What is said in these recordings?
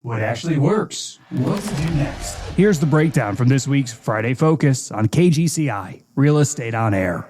what actually works, what to do next. Here's the breakdown from this week's Friday Focus on KGCI, Real Estate on Air.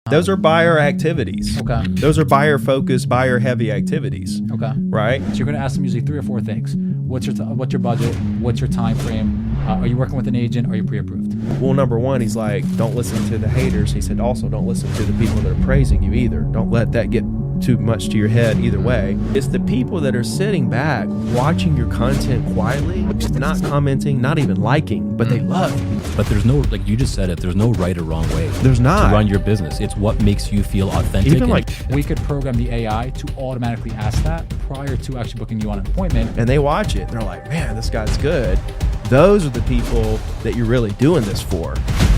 Those are buyer activities. Okay. Those are buyer focused, buyer heavy activities. Okay. Right? So you're going to ask them usually 3 or 4 things. What's your budget? What's your time frame? Are you working with an agent? Are you pre-approved? Well, number one, he's like, don't listen to the haters. He said, also, don't listen to the people that are praising you either. Don't let that get too much to your head either way. It's the people that are sitting back, watching your content quietly, not commenting, not even liking, but they love you. But there's no, like you just said it, there's no right or wrong way There's not. to run your business. It's what makes you feel authentic. Even like, We could program the AI to automatically ask that prior to actually booking you on an appointment. and they watch it. They're like, man, this guy's good. Those are the people that you're really doing this for.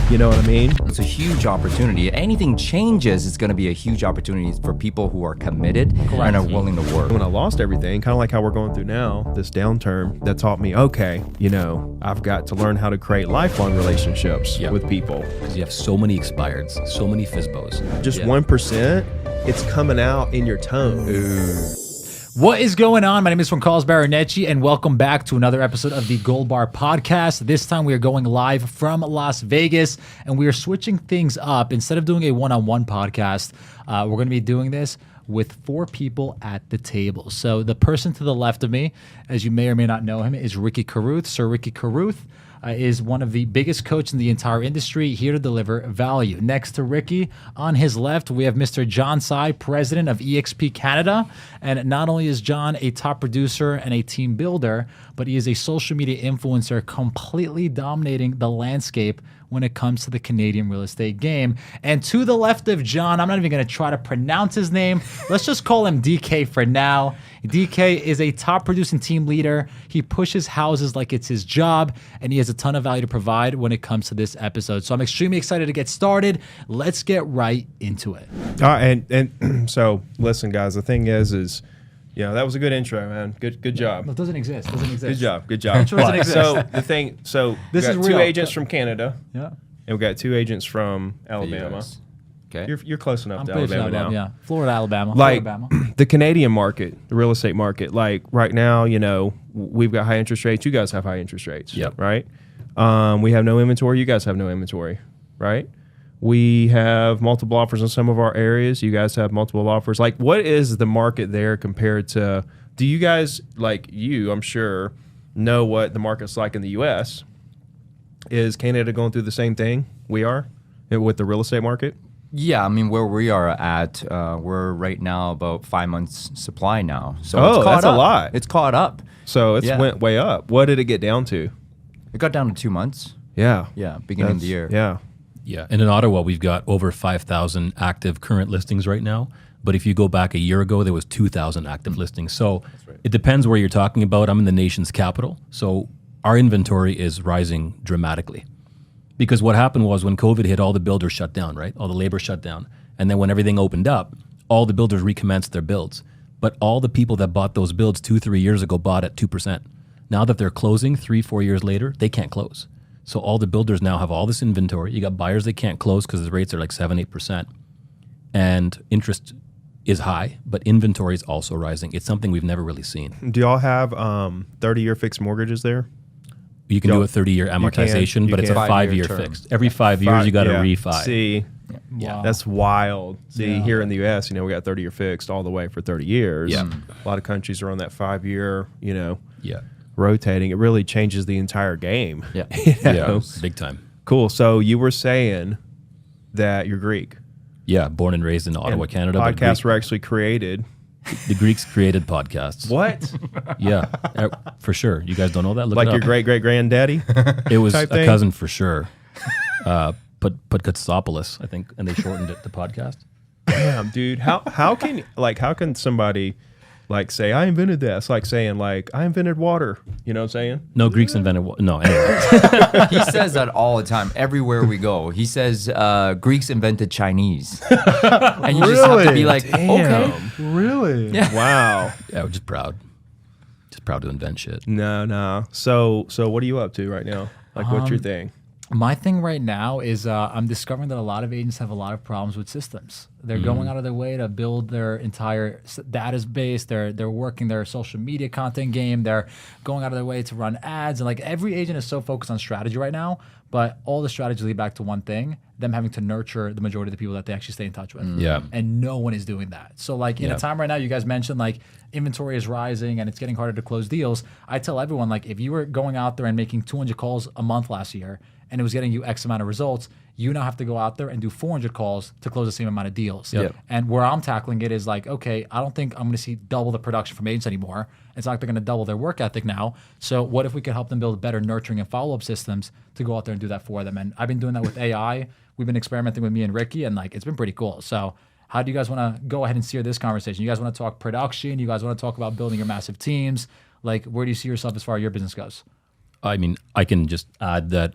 You know what I mean? It's a huge opportunity. Anything changes, it's going to be a huge opportunity for people who are committed and are willing to work. When I lost everything, kind of like how we're going through now, this downturn, that taught me, okay, I've got to learn how to create lifelong relationships with people. Because you have so many expireds, so many FISBOs. Just 1%, it's coming out in your tone. What is going on? My name is Juan Carlos Baronecci, and welcome back to another episode of the Gold Bar Podcast. This time we are going live from Las Vegas, and we are switching things up. Instead of doing a one-on-one podcast, we're going to be doing this with 4 people at the table. So the person to the left of me, as you may or may not know him, is Ricky Carruth. Sir Ricky Carruth is one of the biggest coaches in the entire industry, here to deliver value. Next to Ricky, on his left, we have Mr. John Tsai, president of EXP Canada. And not only is John a top producer and a team builder, but he is a social media influencer completely dominating the landscape when it comes to the Canadian real estate game. And to the left of John, I'm not even going to try to pronounce his name. Let's just call him DK for now. DK is a top producing team leader. He pushes houses like it's his job, and he has a ton of value to provide when it comes to this episode. So I'm extremely excited to get started. Let's get right into it. And so, listen, guys, the thing is, that was a good intro, man. Good job. No, it doesn't exist. Good job. Intro doesn't exist. So the thing, we This got is 2 real. agents from Canada, Yeah. and we got 2 agents from Alabama. Okay. You're close enough I'm to pretty sure Alabama now. yeah. Florida, Alabama. Like Alabama. the Canadian market, the real estate market, like right now, we've got high interest rates. You guys have high interest rates, Yep. right? We have no inventory. You guys have no inventory, right? We have multiple offers in some of our areas. You guys have multiple offers. Like, what is the market there compared to? Do you guys, like I'm sure, know what the market's like in the U.S.? Is Canada going through the same thing we are with the real estate market? Yeah, I mean, where we are at, we're right now about 5 months supply now. So Oh, it's caught that's a up. lot. It's caught up. So it's went way up. What did it get down to? It got down to 2 months. Yeah. Yeah, beginning of the year. Yeah. Yeah, and in Ottawa, we've got over 5,000 active current listings right now. But if you go back a year ago, there was 2,000 active listings. So it depends where you're talking about. I'm in the nation's capital. So our inventory is rising dramatically. Because what happened was when COVID hit, all the builders shut down, right? All the labor shut down. And then when everything opened up, all the builders recommenced their builds. But all the people that bought those builds 2-3 years ago bought at 2%. Now that they're closing 3-4 years later, they can't close. So all the builders now have all this inventory. You got buyers that can't close because the rates are like 7-8%. And interest is high, but inventory is also rising. It's something we've never really seen. Do y'all have 30-year fixed mortgages there? You can do a 30-year amortization, you but it's a can. 5-year term. fixed. Every 5 years, you got to refi. See, Wow. that's wild. See, Yeah. here in the U.S., we got 30-year fixed all the way for 30 years. Yeah. A lot of countries are on that 5-year, Yeah. rotating. It really changes the entire game. Yeah. know? Big time. Cool. So you were saying that you're Greek. Yeah, born and raised in Ottawa, And Canada. but Podcasts were actually created. the Greeks created podcasts. What? Yeah, for sure. You guys don't know that? Look Like it your up. great-great-granddaddy? It was type a thing? cousin for sure. Put Katsopoulos, I think, and they shortened it to podcast. Damn, dude. How can somebody say I invented that? It's like saying I invented water. You know what I'm saying? No, Greeks invented. No, anyway. He says that all the time, everywhere we go. He says Greeks invented Chinese. And you just have to be like, okay. Really? Yeah. Wow. Yeah, we're just proud. Just proud to invent shit. No. So what are you up to right now? What's your thing? My thing right now is I'm discovering that a lot of agents have a lot of problems with systems. They're going out of their way to build their entire database. They're working their social media content game. They're going out of their way to run ads. And like every agent is so focused on strategy right now, but all the strategies lead back to one thing, them having to nurture the majority of the people that they actually stay in touch with. Yeah. And no one is doing that. So like in a time right now, you guys mentioned like inventory is rising and it's getting harder to close deals. I tell everyone, like, if you were going out there and making 200 calls a month last year and it was getting you X amount of results, you now have to go out there and do 400 calls to close the same amount of deals. Yep. And where I'm tackling it is like, okay, I don't think I'm going to see double the production from agents anymore. It's not like they're going to double their work ethic now. So what if we could help them build better nurturing and follow-up systems to go out there and do that for them? And I've been doing that with AI. We've been experimenting with me and Ricky, and like it's been pretty cool. So how do you guys want to go ahead and steer this conversation? You guys want to talk production? You guys want to talk about building your massive teams? Like, where do you see yourself as far as your business goes? I mean, I can just add that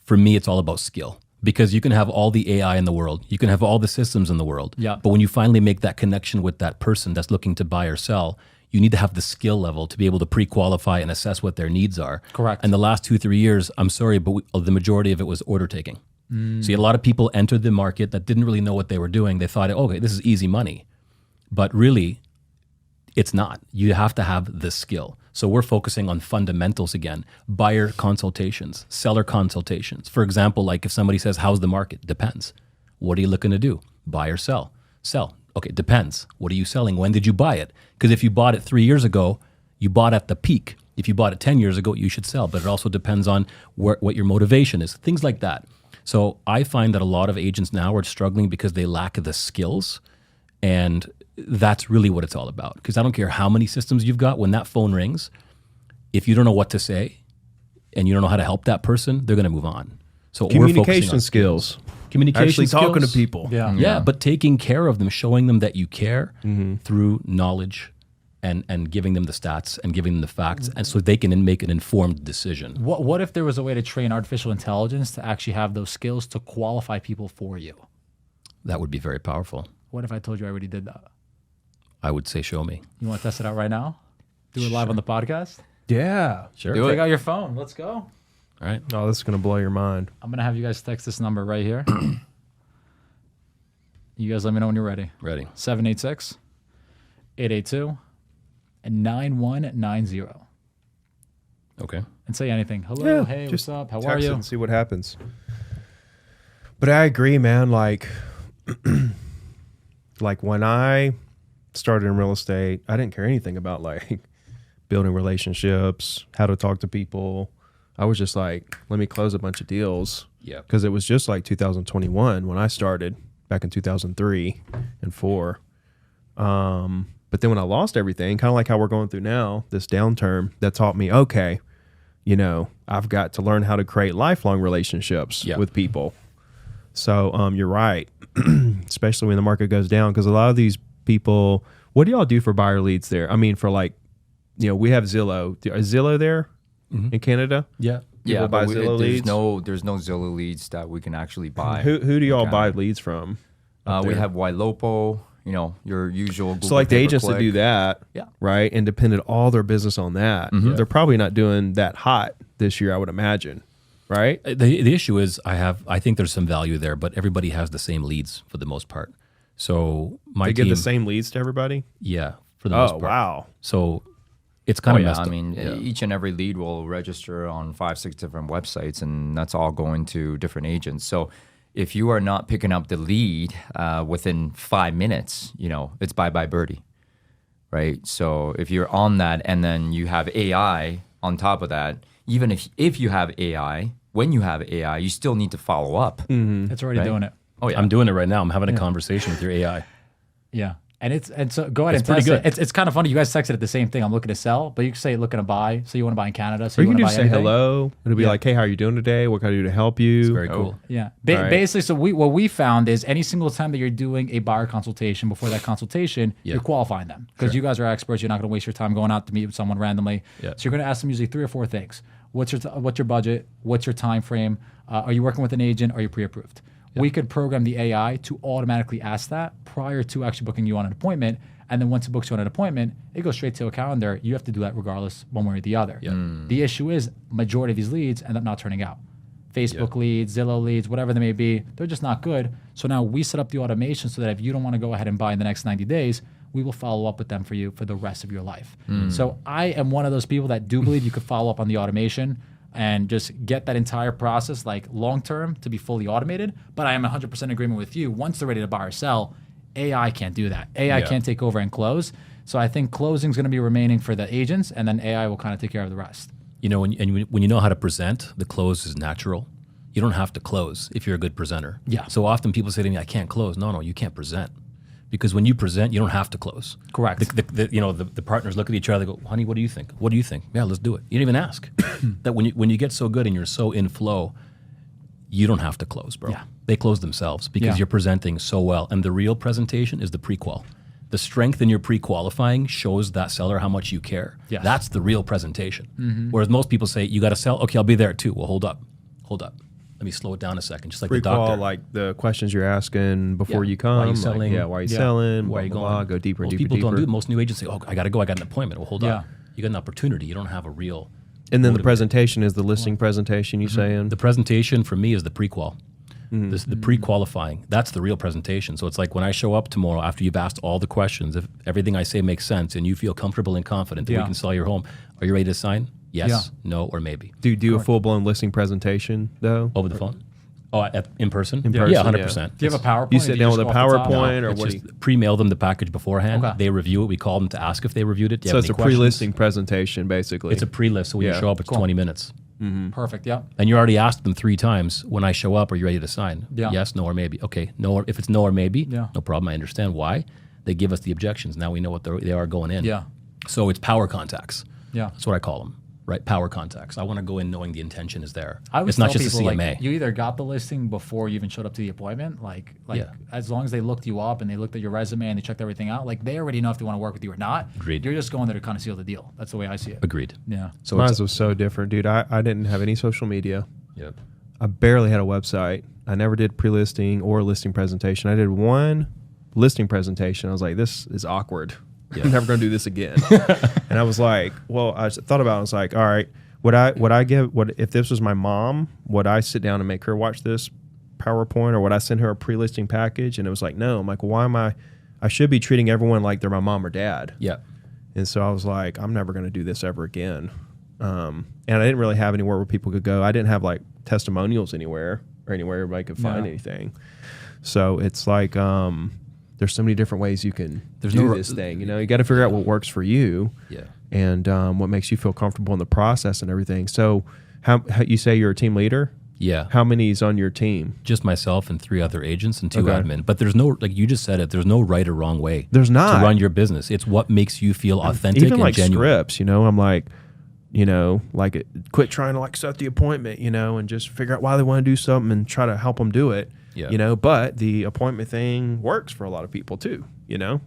for me, it's all about skill. Because you can have all the AI in the world, you can have all the systems in the world, Yeah. but when you finally make that connection with that person that's looking to buy or sell, you need to have the skill level to be able to pre-qualify and assess what their needs are. Correct. And the last 2-3 years, I'm sorry, but the majority of it was order taking. So a lot of people entered the market that didn't really know what they were doing. They thought, okay, this is easy money. But really, it's not. You have to have the skill. So we're focusing on fundamentals again. Buyer consultations, seller consultations. For example, like if somebody says, how's the market? Depends. What are you looking to do? Buy or sell? Sell. Okay, depends. What are you selling? When did you buy it? Because if you bought it 3 years ago, you bought at the peak. If you bought it 10 years ago, you should sell. But it also depends on what your motivation is, things like that. So I find that a lot of agents now are struggling because they lack the skills. And that's really what it's all about. Because I don't care how many systems you've got, when that phone rings, if you don't know what to say and you don't know how to help that person, they're going to move on. So we're focusing Communication on skills. communication Actually talking to skills. people. Yeah. But taking care of them, showing them that you care through knowledge and giving them the stats and giving them the facts, and so they can make an informed decision. What if there was a way to train artificial intelligence to actually have those skills to qualify people for you? That would be very powerful. What if I told you I already did that? I would say, show me. You want to test it out right now? Do it live on the podcast? Yeah. Sure. Do Take it. out your phone. Let's go. All right. Oh, this is going to blow your mind. I'm going to have you guys text this number right here. You guys let me know when you're ready. Ready. 786 882 9190. Okay. And say anything. Hello, hey, what's up? How are text it you? and see what happens. But I agree, man. Like, like when I started in real estate, I didn't care anything about like building relationships, how to talk to people. I was just like, let me close a bunch of deals. Yeah. Because it was just like 2021 when I started back in 2003 and 4. But then when I lost everything, kind of like how we're going through now, this downturn, that taught me, okay, you know, I've got to learn how to create lifelong relationships Yeah. with people. So you're right, especially when the market goes down, because a lot of these people, what do y'all do for buyer leads there? I mean, for like, you know, we have Zillow. Is Zillow there in Canada? Yeah. Yeah, People buy but Zillow leads? there's no Zillow leads that we can actually buy. Who do y'all Okay. buy leads from? up We there? have Wailopo, you know, your usual Google So like the agents that pay-per-click. do that, Yeah. right, and depended all their business on that, they're probably not doing that hot this year, I would imagine, right? The issue is I think there's some value there, but everybody has the same leads for the most part. So my They team, give the same leads to everybody. yeah, for the most Oh part. wow! So it's kind Oh, of yeah. messed I up. mean, Yeah. each and every lead will register on 5-6 different websites, and that's all going to different agents. So if you are not picking up the lead within 5 minutes, you know, it's bye-bye birdie, right? So if you're on that and then you have AI on top of that, even if you have AI, when you have AI, you still need to follow up. It's already Right. doing it. Oh, yeah. I'm doing it right now. I'm having a conversation with your AI. Yeah. And so go ahead It's and pretty test good. it. It's kind of funny. You guys texted at the same thing. I'm looking to sell, but you can say looking to buy. So you want to buy in Canada. So Or you want can to just buy say anything. hello. It'll be Yeah. like, hey, how are you doing today? What can I do to help you? It's very cool. Yeah. All right. Basically, so what we found is any single time that you're doing a buyer consultation, before that consultation, you're qualifying them because you guys are experts. You're not going to waste your time going out to meet with someone randomly. Yeah. So you're going to ask them usually 3 or 4 things. What's your budget? What's your time frame? Are you working with an agent? Are you pre-approved? We could program the AI to automatically ask that prior to actually booking you on an appointment. And then once it books you on an appointment, it goes straight to a calendar. You have to do that regardless, one way or the other. The issue is majority of these leads end up not turning out. Facebook leads, Zillow leads, whatever they may be. They're just not good. So now we set up the automation so that if you don't want to go ahead and buy in the next 90 days, we will follow up with them for you for the rest of your life. So I am one of those people that do believe you could follow up on the automation and just get that entire process like long term to be fully automated. But I am 100% in agreement with you. Once they're ready to buy or sell, AI can't do that. AI can't take over and close. So I think closing is going to be remaining for the agents, and then AI will kind of take care of the rest. You know, when you know how to present, the close is natural. You don't have to close if you're a good presenter. Yeah. So often people say to me, I can't close. No, you can't present. Because when you present, you don't have to close. Correct. The partners look at each other, they go, honey, what do you think? What do you think? Yeah, let's do it. You don't even ask. That when you get so good and you're so in flow, you don't have to close, bro. Yeah. They close themselves because you're presenting so well. And the real presentation is the pre-qual. The strength in your pre-qualifying shows that seller how much you care. Yes. That's the real presentation. Whereas most people say, you got to sell. Okay, I'll be there at 2. Well, hold up. Let me slow it down a second, just like the Pre-qual, doctor. like the questions you're asking before you come. Why are you like, selling? why are you selling? Why are you blah, going? blah, go deeper and Well, deeper. people don't do it. Most new agents say, oh, I got to go. I got an appointment. Well, hold Yeah. up. You got an opportunity. You don't have a real. And then the motivator. presentation is the listing presentation, you saying? The presentation for me is the pre-qual. The pre-qualifying. That's the real presentation. So it's like when I show up tomorrow after you've asked all the questions, if everything I say makes sense and you feel comfortable and confident that we can sell your home, are you ready to sign? Yes, no, or maybe. Do you do a full-blown listing presentation, though? Over the phone? Oh, in person? In person, Yeah, yeah. 100%. Do you have a PowerPoint? You or sit do down just with a go off the top? PowerPoint, or It's what do just you... pre-mail them the package beforehand. Okay. They review it. We call them to ask if they reviewed it. Do you So have it's a any questions? pre-listing presentation, basically. It's a pre-list. So when you Yeah. show up, it's 20 minutes. Perfect. Yeah. And you already asked them 3 times, when I show up, are you ready to sign? Yeah. Yes, no, or maybe. Okay, no, or if it's no or maybe, Yeah. no problem. I understand why. They give us the objections. Now we know what they are going in. Yeah. So it's power contacts. Yeah. That's what I call them, right? Power contacts. I want to go in knowing the intention is there. I always It's not tell just a people, CMA. like, you either got the listing before you even showed up to the appointment, like Yeah. as long as they looked you up and they looked at your resume and they checked everything out, like they already know if they want to work with you or not. Agreed. You're just going there to kind of seal the deal. That's the way I see it. Agreed. Yeah. So Mine it's, was so different, dude. I didn't have any social media. yep. I barely had a website. I never did pre-listing or listing presentation. I did one listing presentation. I was like, this is awkward. I'm never going to do this again. And I was like, well, I thought about it. I was like, all right, would I give, if this was my mom, would I sit down and make her watch this PowerPoint, or would I send her a pre-listing package? And it was like, no. I'm like, well, why am I should be treating everyone like they're my mom or dad. Yeah. And so I was like, I'm never going to do this ever again. And I didn't really have anywhere where people could go. I didn't have like testimonials anywhere or anywhere everybody could find anything. So it's like, there's so many different ways you can do this thing. You know, you got to figure out what works for you. Yeah. And what makes you feel comfortable in the process and everything. So how you say you're a team leader? Yeah. How many's on your team? Just myself and 3 other agents and 2 Okay. admin. But there's no, like you just said it, there's no right or wrong way. There's not. To run your business. It's what makes you feel authentic Even and like genuine. scripts, you know, I'm like, you know, like quit trying to like set the appointment, you know, and just figure out why they want to do something and try to help them do it. Yeah. You know, but the appointment thing works for a lot of people too, you know.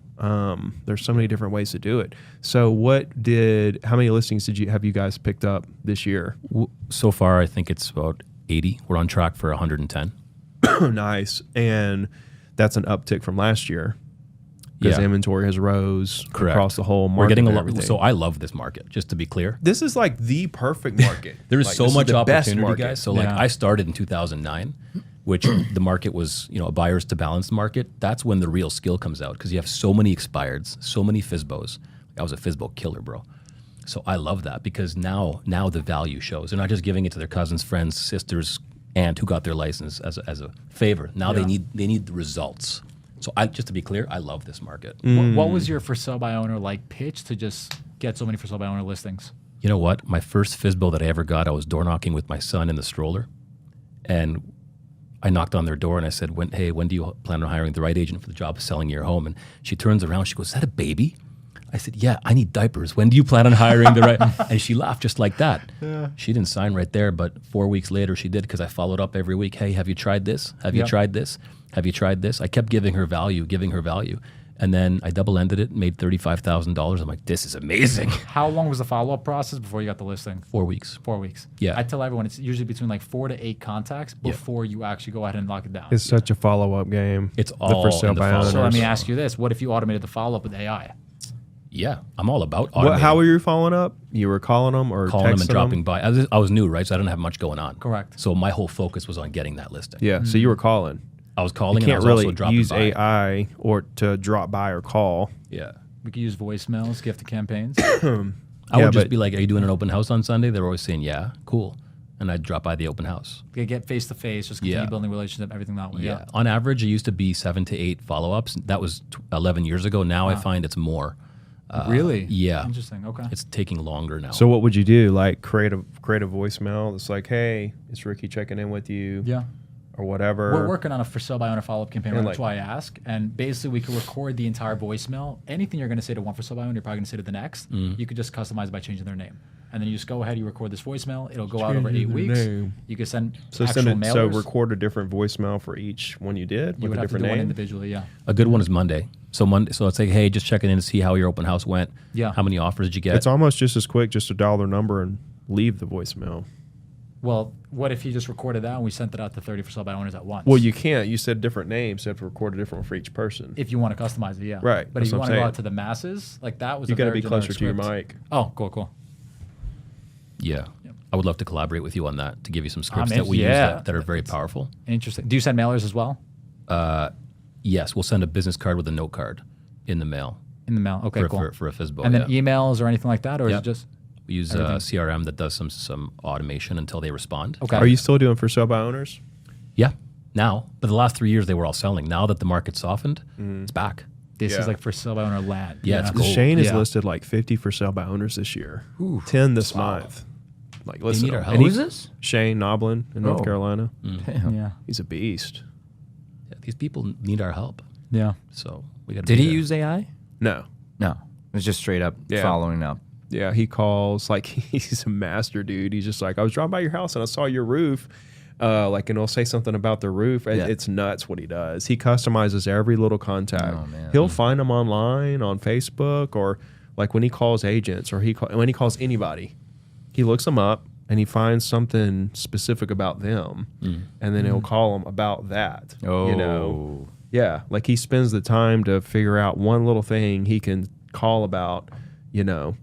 There's so many different ways to do it. So how many listings have you guys picked up this year? So far, I think it's about 80. We're on track for 110. Nice. And that's an uptick from last year because Yeah. inventory has rose Correct. across the whole market. We're getting a and lot. everything. So I love this market, just to be clear. This is like the perfect market. There is Like, so this much the best opportunity, market. guys. So like Yeah. I started in 2009, which the market was, a buyers to balanced market. That's when the real skill comes out because you have so many expireds, so many FSBOs. I was a FSBO killer, bro. So I love that because now the value shows. They're not just giving it to their cousins, friends, sisters, aunt who got their license as a favor. Now they need the results. So just to be clear, I love this market. What was your for sale by owner like pitch to just get so many for sale by owner listings? You know what? My first FSBO that I ever got, I was door knocking with my son in the stroller. And I knocked on their door and I said, when do you plan on hiring the right agent for the job of selling your home? And she turns around, she goes, is that a baby? I said, yeah, I need diapers. When do you plan on hiring the right? And she laughed just like that. Yeah. She didn't sign right there, but 4 weeks later she did because I followed up every week. Hey, have you tried this? Have you tried this? Have you tried this? I kept giving her value. And then I double-ended it, made $35,000. I'm like, this is amazing. How long was the follow-up process before you got the listing? 4 weeks. 4 weeks. Yeah. I tell everyone it's usually between like 4 to 8 contacts before you actually go ahead and lock it down. It's such a follow-up game. It's The all for sale in the by follow-up. owners. So let me ask you this. What if you automated the follow-up with AI? Yeah, I'm all about automating. How were you following up? You were calling them or calling them texting and dropping by. I was new, right? So I didn't have much going on. Correct. So my whole focus was on getting that listing. Yeah, so you were calling. I was calling You and I can't was also really dropping use by. AI or to drop by or call. Yeah. We could use voicemails, gift campaigns. I Yeah, would just but- be like, "Are you doing an open house on Sunday?" They're always saying, "Yeah, cool," and I'd drop by the open house. We could get face to face, just continue Yeah. building relationship, everything that way. Yeah. On average, it used to be 7 to 8 follow-ups. That was 11 years ago. Now I find it's more. Really? Yeah. Interesting. Okay. It's taking longer now. So what would you do? Like create a voicemail that's like, "Hey, it's Ricky checking in with you," Yeah. or whatever. We're working on a for sale by owner follow up campaign. And That's like- why I ask. And basically, we could record the entire voicemail. Anything you're going to say to one for sale by owner, you're probably going to say to the next. You could just customize it by changing their name. And then you just go ahead, you record this voicemail. It'll go out over 8 Changing their weeks. name. You could send So actual send it. mailers. So record a different voicemail for each one you did You with would a have to different do one name. individually. Yeah. a good one is Monday. So Monday. So it's like, hey, just checking in to see how your open house went. Yeah. How many offers did you get? It's almost just as quick just to dial their number and leave the voicemail. Well, what if you just recorded that and we sent it out to 30 for sale by owners at once? Well, you can't. You said different names. So you have to record a different one for each person. if you want to customize it, yeah. Right, But that's if you what want I'm to go saying. out to the masses, like that was You a got to very be closer generic to your script. mic. Oh, cool. Yeah. I would love to collaborate with you on that to give you some scripts I'm that we in- use yeah. that are very powerful. Interesting. Do you send mailers as well Yes, we'll send a business card with a note card in the mail in the mail? Okay, cool. for a FISBO. And then yeah. emails or anything like that, or is Yep. it just We use everything. CRM that does some automation until they respond. okay? Are you still doing for sale by owners? Yeah. Now, but the last 3 years they were all selling. Now that the market's softened, it's back. This Yeah. is like for sale by owner land. Yeah, it's know? cool. Shane has Yeah. listed like 50 for sale by owners this year. 10 this month. Like, listen, need our help. and Who is this? Shane Noblin in North Oh. Carolina. Damn. Yeah. He's a beast. Yeah, these people need our help. Yeah. So we got to Did he use AI? No. No. It was just straight up Yeah. following up. Yeah, he calls like he's a master dude. He's just like, I was driving by your house and I saw your roof. Like, and he'll say something about the roof. Yeah. It's nuts what he does. He customizes every little contact. Oh, man. He'll find them online on Facebook, or like when he calls agents, or when he calls anybody, he looks them up and he finds something specific about them, and then he'll call them about that. Oh. You know, yeah, like he spends the time to figure out one little thing he can call about. You know.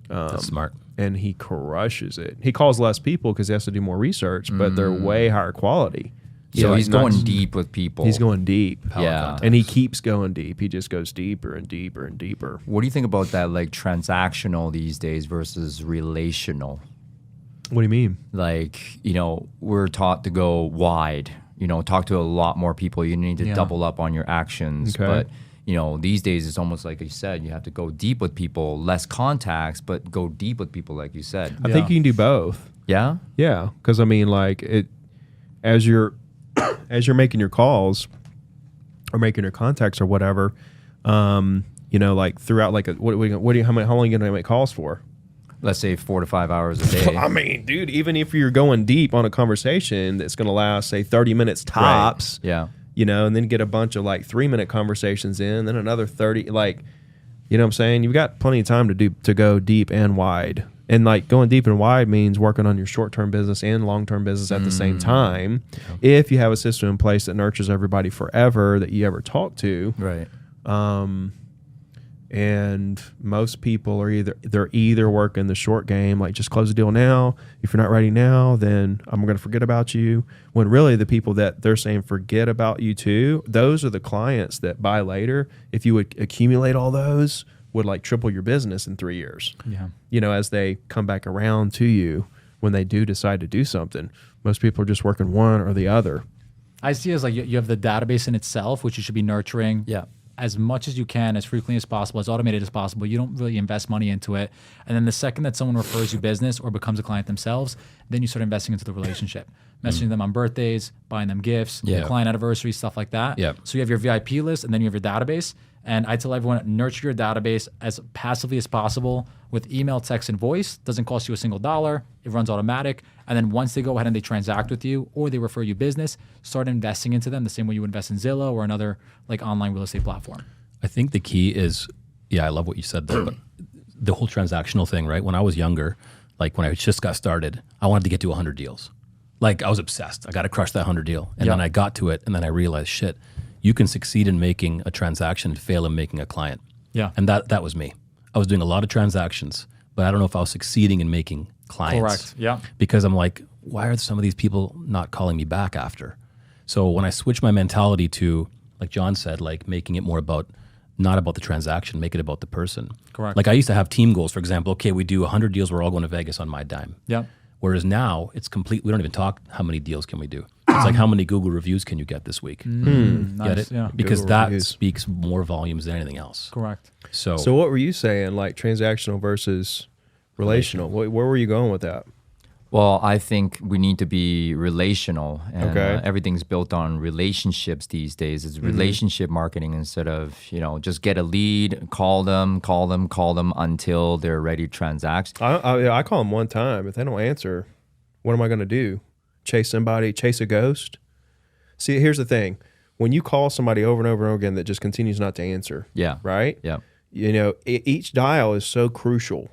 That's smart. And he crushes it. He calls less people because he has to do more research, but they're way higher quality. So Yeah, he's not- going deep with people. He's going deep. Yeah. And he keeps going deep. He just goes deeper and deeper and deeper. What do you think about that, like transactional these days versus relational? What do you mean? Like, we're taught to go wide, talk to a lot more people. You need to Yeah. double up on your actions. Okay. But, these days it's almost like you said, you have to go deep with people, less contacts, but go deep with people, like you said. I think you can do both. Yeah? Yeah, because I mean, like as you're making your calls or making your contacts or whatever, like throughout like how long are you gonna make calls for? Let's say 4 to 5 hours a day. I mean, dude, even if you're going deep on a conversation that's gonna last say 30 minutes tops, Yeah. And then get a bunch of like 3-minute conversations in, then another 30, like, you know what I'm saying? You've got plenty of time to go deep and wide. And like going deep and wide means working on your short-term business and long-term business at the same time. If you have a system in place that nurtures everybody forever that you ever talk to. Right. And most people are either working the short game, like just close the deal now. If you're not ready now, then I'm going to forget about you. When really the people that they're saying forget about you too, those are the clients that buy later. If you would accumulate all those, would like triple your business in 3 years. Yeah. As they come back around to you when they do decide to do something. Most people are just working one or the other. I see it as like you have the database in itself, which you should be nurturing. Yeah. As much as you can, as frequently as possible, as automated as possible. You don't really invest money into it. And then the second that someone refers you business or becomes a client themselves, then you start investing into the relationship. Messaging them on birthdays, buying them gifts, Yeah. client anniversaries, stuff like that. Yeah. So you have your VIP list and then you have your database. And I tell everyone, nurture your database as passively as possible with email, text, and voice. Doesn't cost you a single dollar. It runs automatic. And then once they go ahead and they transact with you or they refer you business, start investing into them the same way you would invest in Zillow or another like online real estate platform. I think the key is, I love what you said there, but the whole transactional thing, right? When I was younger, like when I just got started, I wanted to get to 100 deals. Like I was obsessed. I got to crush that 100 deal. And then I got to it and then I realized, shit, you can succeed in making a transaction and fail in making a client. Yeah. And that was me. I was doing a lot of transactions, but I don't know if I was succeeding in making clients. Correct. Yeah. Because I'm like, why are some of these people not calling me back after? So when I switched my mentality to, like John said, like making it more about, not about the transaction, make it about the person. Correct. Like I used to have team goals. For example, okay, we do 100 deals. We're all going to Vegas on my dime. Yeah. Whereas now it's complete. We don't even talk how many deals can we do. It's like how many Google reviews can you get this week? Get Nice. it? Yeah. Because Google that reviews. speaks more volumes than anything else. Correct. So, So what were you saying, like transactional versus relational? Where were you going with that? Well, I think we need to be relational, and Okay. everything's built on relationships these days. It's relationship marketing instead of just get a lead, call them until they're ready to transact. I call them one time. If they don't answer, what am I going to do? Chase somebody? Chase a ghost? See, here's the thing: when you call somebody over and over and over again that just continues not to answer, Yeah, right? yeah, Each dial is so crucial.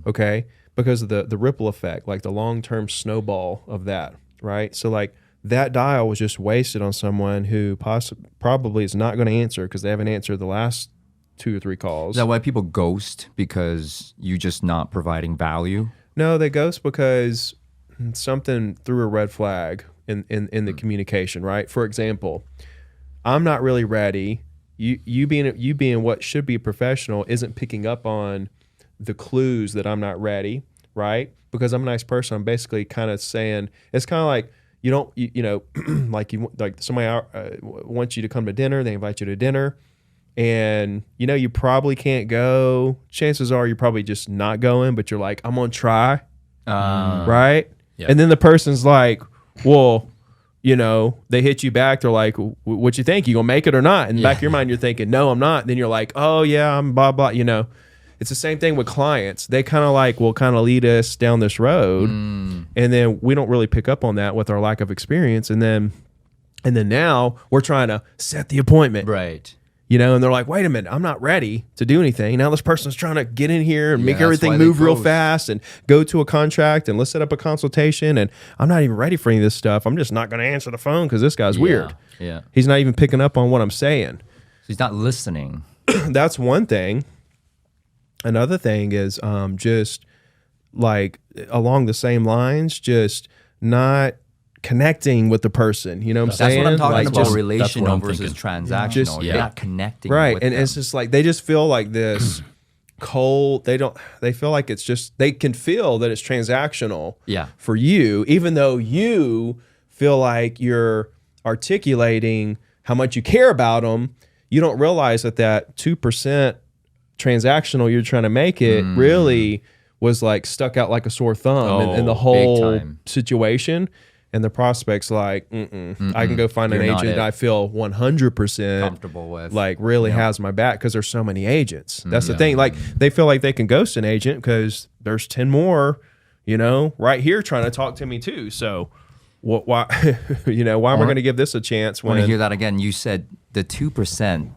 Okay. Because of the ripple effect, like the long-term snowball of that, right? So like that dial was just wasted on someone who probably is not going to answer because they haven't answered the last 2 or 3 calls. Is that why people ghost? Because you're just not providing value? No, they ghost because something threw a red flag in the communication, right? For example, I'm not really ready. You being what should be a professional isn't picking up on the clues that I'm not ready, right? Because I'm a nice person. I'm basically kind of saying, it's kind of like like somebody wants you to come to dinner. They invite you to dinner, and you probably can't go. Chances are you're probably just not going, but you're like, I'm gonna try, right? Yeah. And then the person's like, well, they hit you back. They're like, what you think? You gonna make it or not? In the back of your mind, you're thinking, no, I'm not. Then you're like, oh yeah, I'm blah blah. It's the same thing with clients. They kind of will kind of lead us down this road, and then we don't really pick up on that with our lack of experience. And then now we're trying to set the appointment, Right. And they're like, wait a minute, I'm not ready to do anything. Now this person's trying to get in here and make that's everything why they move real ghost. fast and go to a contract and let's set up a consultation. And I'm not even ready for any of this stuff. I'm just not going to answer the phone because this guy's weird. Yeah. He's not even picking up on what I'm saying. So he's not listening. That's one thing. Another thing is just like along the same lines, just not connecting with the person. You know what I'm That's saying? what I'm talking Like, about. just- that's what Relational I'm versus thinking. transactional. Just- You're yeah. not connecting. right. with And them. it's just like they just feel like this cold. They feel like it's just, they can feel that it's transactional Yeah. for you, even though you feel like you're articulating how much you care about them. You don't realize that 2% transactional you're trying to make it really was like stuck out like a sore thumb in the Oh, big whole time. situation. And the prospect's like, I can go find an You're not agent it. I feel 100% Comfortable with. like really has my back because there's so many agents. That's the thing. Like they feel like they can ghost an agent because there's 10 more, right here trying to talk to me too. So why, why am I going to give this a chance I want to when hear that again. You said the 2%.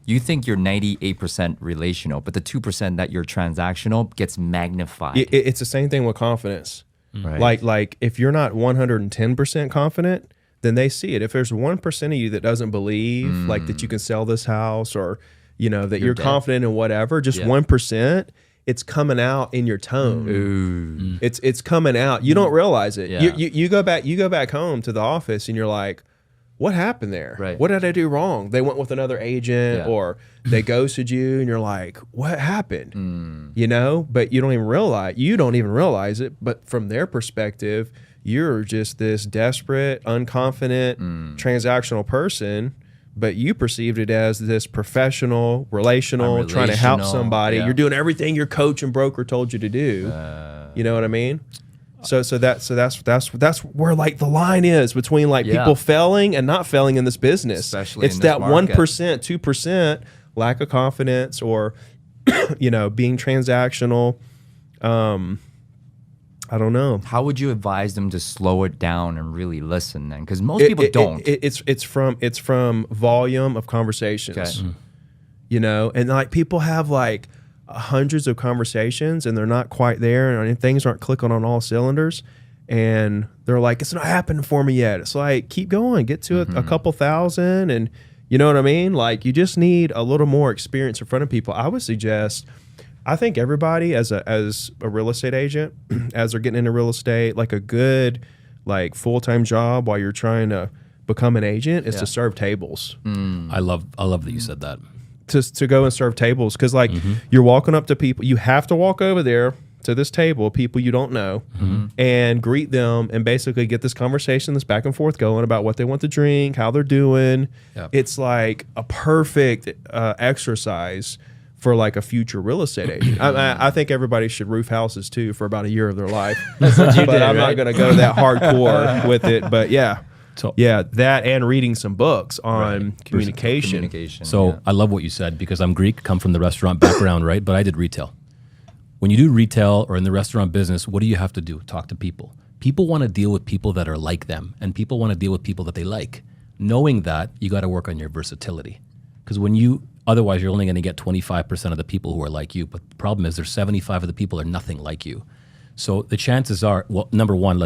You think you're 98% relational, but the 2% that you're transactional gets magnified. it's the same thing with confidence. Right. Like if you're not 110% confident, then they see it. If there's 1% of you that doesn't believe like that you can sell this house or, that you're dead. confident in whatever, just 1%, it's coming out in your tone. It's coming out. You don't realize it. Yeah. You go back home to the office and you're like, what happened there? Right. What did I do wrong? They went with another agent Yeah. or they ghosted you and you're like, what happened? But you don't even realize it. But from their perspective, you're just this desperate, unconfident, transactional person. But you perceived it as this professional, relational, I'm trying to help relational, somebody. yeah. You're doing everything your coach and broker told you to do. You know what I mean? So that's where like the line is between like Yeah. people failing and not failing in this business. Especially it's in this that market. 1%, 2% lack of confidence or being transactional. I don't know. How would you advise them to slow it down and really listen then? Because most people don't. It's from volume of conversations. Okay. And like people have like hundreds of conversations and they're not quite there and things aren't clicking on all cylinders and they're like, it's not happening for me yet. It's like, keep going, get to a couple thousand, and you know what I mean? Like you just need a little more experience in front of people. I would suggest I think everybody as a real estate agent, as they're getting into real estate, like a good like full-time job while you're trying to become an agent is to serve tables. I love that you said that. To go and serve tables, because like you're walking up to people, you have to walk over there to this table, people you don't know, and greet them and basically get this conversation, this back and forth going about what they want to drink, how they're doing. Yep. It's like a perfect exercise for like a future real estate agent. I think everybody should roof houses too for about a year of their life. But I'm not going to go that hardcore with it. But yeah. So, that and reading some books on communication. So I love what you said, because I'm Greek, come from the restaurant background, right? But I did retail. When you do retail or in the restaurant business, what do you have to do? Talk to people. People want to deal with people that are like them, and people want to deal with people that they like. Knowing that, you got to work on your versatility. Because otherwise you're only going to get 25% of the people who are like you. But the problem is there's 75 of the people are nothing like you. So the chances are, well, number one,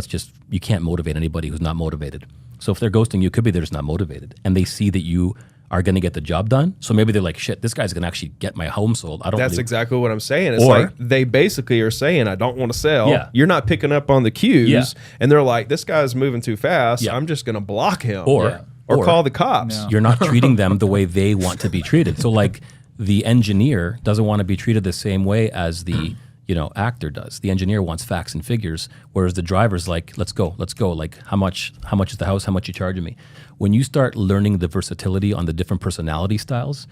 you can't motivate anybody who's not motivated. So if they're ghosting you, it could be they're just not motivated. And they see that you are going to get the job done. So maybe they're like, shit, this guy's going to actually get my home sold. That's exactly what I'm saying. It's like they basically are saying, I don't want to sell. Yeah. You're not picking up on the cues. Yeah. And they're like, this guy's moving too fast. Yeah. I'm just going to block him. Or Call the cops. You're not treating them the way they want to be treated. So like the engineer doesn't want to be treated the same way as the actor does. The engineer wants facts and figures, whereas the driver's like, let's go. Like, how much is the house? How much you charging me? When you start learning the versatility on the different personality styles,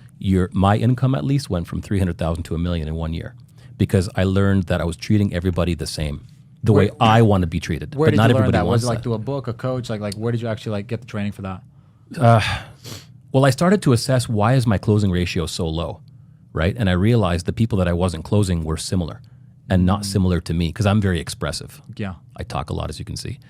my income at least went from 300,000 to $1 million in 1 year, because I learned that I was treating everybody the same, the way I want to be treated. Where but did not you learn everybody that? wants Was it like that. through a book, a coach? Like where did you actually get the training for that? Well, I started to assess, why is my closing ratio so low, right? And I realized the people that I wasn't closing were similar and not similar to me, because I'm very expressive. Yeah. I talk a lot, as you can see.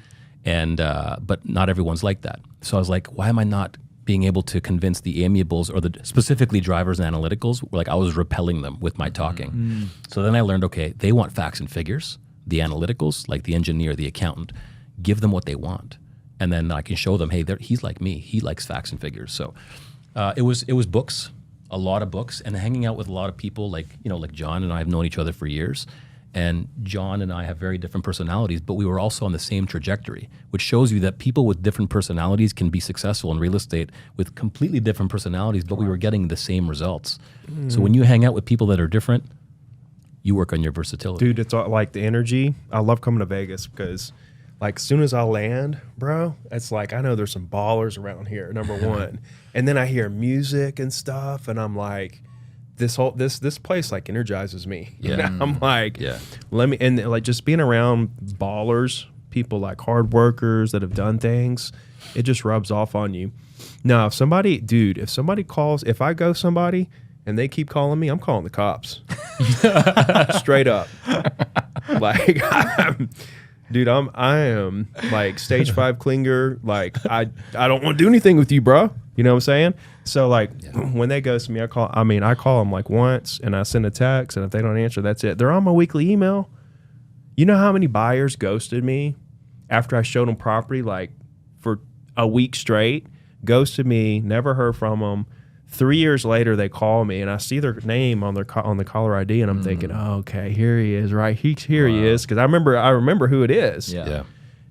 And but not everyone's like that. So I was like, why am I not being able to convince the amiables, or specifically drivers and analyticals? Like, I was repelling them with my talking. So then I learned, okay, they want facts and figures. The analyticals, like the engineer, the accountant, give them what they want. And then I can show them, hey, he's like me. He likes facts and figures. So it was books, a lot of books, and hanging out with a lot of people like John and I have known each other for years. And John and I have very different personalities, but we were also on the same trajectory, which shows you that people with different personalities can be successful in real estate with completely different personalities, but we were getting the same results. So when you hang out with people that are different, you work on your versatility. Dude, it's all, like the energy. I love coming to Vegas because, like, as soon as I land, bro, it's like I know there's some ballers around here, number one. And then I hear music and stuff, and I'm like, this place like energizes me. Yeah. You know? I'm like, Yeah. let me, and like just being around ballers, people like hard workers that have done things, it just rubs off on you. Now, if somebody calls, if I go somebody and they keep calling me, I'm calling the cops. Straight up. Like, I am like stage 5 clinger. Like, I don't want to do anything with you, bro. You know what I'm saying? So like when they ghost me, I call them like once, and I send a text, and if they don't answer, that's it. They're on my weekly email. You know how many buyers ghosted me after I showed them property, like for a week straight, ghosted me, never heard from them. 3 years later, they call me, and I see their name on the caller ID, and I'm thinking, oh, okay, here he is, right? He is, because I remember who it is. Yeah.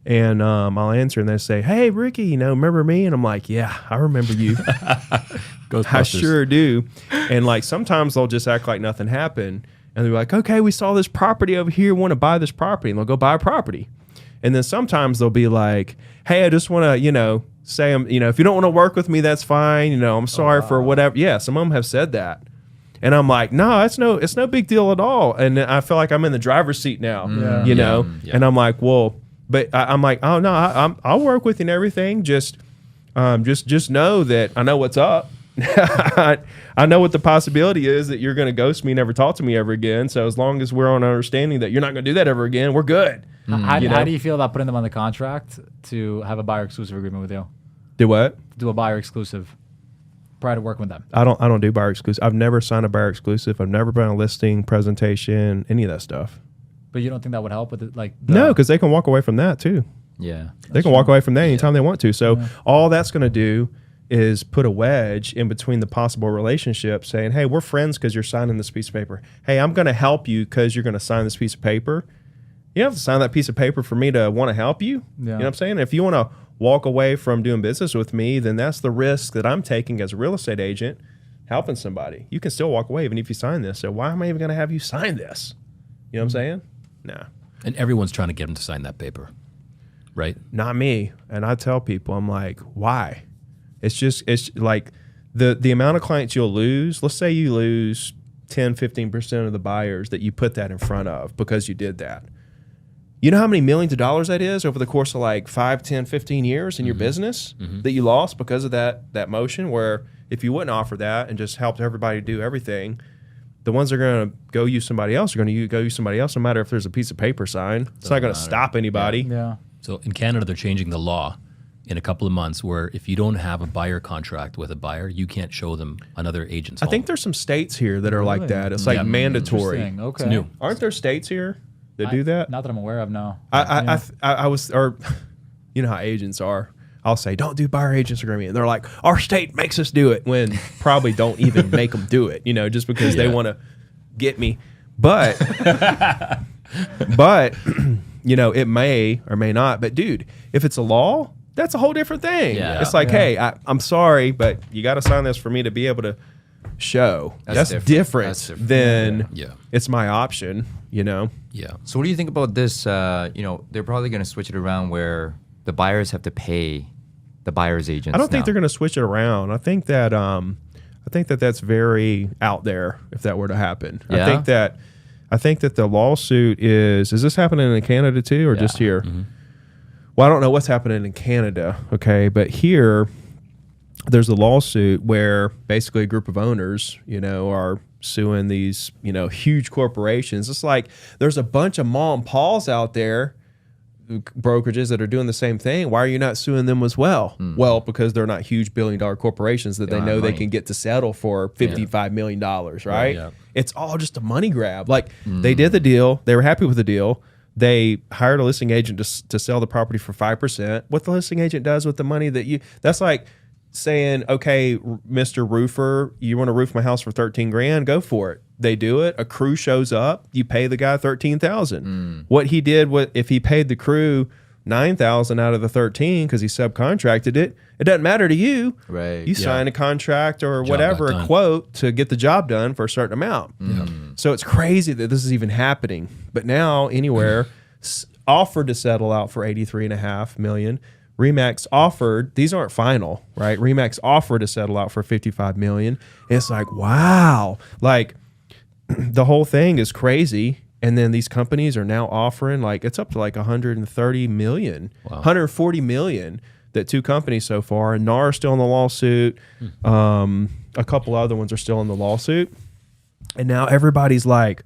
And I'll answer, and they say, hey, Ricky, remember me? And I'm like, yeah, I remember you. I sure do. And like sometimes they'll just act like nothing happened, and they're like, okay, we saw this property over here, want to buy this property, and they'll go buy a property. And then sometimes they'll be like, hey, I just want to, say, if you don't want to work with me, that's fine. I'm sorry for whatever. Yeah, some of them have said that. And I'm like, no, it's no big deal at all. And I feel like I'm in the driver's seat now, Yeah. And I'm like, well, but I'm like, oh no, I'll work with you and everything. Just know that I know what's up. I know what the possibility is that you're going to ghost me, never talk to me ever again. So as long as we're on understanding that you're not going to do that ever again, we're good. How do you feel about putting them on the contract to have a buyer exclusive agreement with you? Do what? Do a buyer exclusive prior to working with them. I don't do buyer exclusive. I've never signed a buyer exclusive. I've never been on a listing, presentation, any of that stuff. But you don't think that would help with it? No, because they can walk away from that too. Yeah. They can walk away from that anytime they want to. So all that's going to do is put a wedge in between the possible relationship, saying, hey, we're friends because you're signing this piece of paper. Hey, I'm going to help you because you're going to sign this piece of paper. You don't have to sign that piece of paper for me to want to help you. You know what I'm saying? If you want to walk away from doing business with me, then that's the risk that I'm taking as a real estate agent helping somebody. You can still walk away even if you sign this. So why am I even going to have you sign this? You know what I'm saying? No. And everyone's trying to get him to sign that paper, right? Not me. And I tell people, I'm like, why? It's like the amount of clients you'll lose. Let's say you lose 10, 15% of the buyers that you put that in front of because you did that. You know how many millions of dollars that is over the course of like 5, 10, 15 years in your business that you lost because of that motion, where if you wouldn't offer that and just helped everybody do everything, the ones that are going to go use somebody else are going to go use somebody else, no matter if there's a piece of paper signed. It's not going to stop anybody. Yeah. So in Canada, they're changing the law in a couple of months where if you don't have a buyer contract with a buyer, you can't show them another agent's I home. think there's some states here that are like that. It's like mandatory. Interesting. Okay. It's new. Aren't there states here that do that? Not that I'm aware of, no. I was, or you know how agents are. I'll say, don't do buyer agents agreement. And they're like, our state makes us do it, when probably don't even make them do it, just because they want to get me. But, it may or may not. But dude, if it's a law, that's a whole different thing. Yeah. It's like, hey, I'm sorry, but you got to sign this for me to be able to show. That's different than it's my option, Yeah. So what do you think about this? They're probably going to switch it around where the buyers have to pay the buyer's agents. I don't think they're going to switch it around. I think that that's very out there if that were to happen. Yeah? I think that the lawsuit is this happening in Canada too, or just here? Mm-hmm. Well, I don't know what's happening in Canada, okay, but here there's a lawsuit where basically a group of owners, are suing these, huge corporations. It's like there's a bunch of mom and paws out there, brokerages that are doing the same thing. Why are you not suing them as well? Well, because they're not huge billion-dollar corporations that they know they can get to settle for $55 million, right? Yeah. It's all just a money grab. Like they did the deal. They were happy with the deal. They hired a listing agent to sell the property for 5%. What the listing agent does with the money that's like saying, okay, Mr. Roofer, you want to roof my house for $13,000? Go for it. They do it. A crew shows up. You pay the guy $13,000. What he did, if he paid the crew $9,000 out of the 13 because he subcontracted it, it doesn't matter to you. Right. You sign a contract or whatever, a quote to get the job done for a certain amount. So it's crazy that this is even happening. But now Anywhere offered to settle out for $83.5 million. Remax offered, these aren't final, right? Remax offered to settle out for $55 million. It's like, wow. Like the whole thing is crazy. And then these companies are now offering it's up to $130 million, $140 million that two companies so far. And NAR is still in the lawsuit. A couple other ones are still in the lawsuit. And now everybody's like,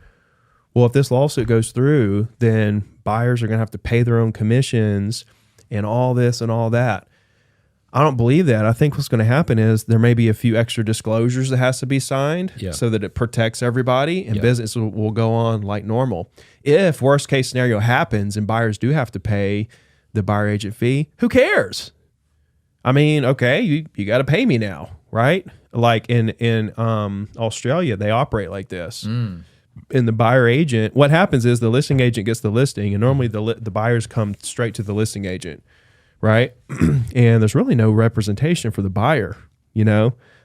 well, if this lawsuit goes through, then buyers are going to have to pay their own commissions and all this and all that. I don't believe that. I think what's going to happen is there may be a few extra disclosures that has to be signed so that it protects everybody, and business will go on like normal. If worst case scenario happens and buyers do have to pay the buyer agent fee, who cares? I mean, okay, you got to pay me now, right? Like in Australia, they operate like this. In the buyer agent, what happens is the listing agent gets the listing, and normally the buyers come straight to the listing agent, right? And there's really no representation for the buyer.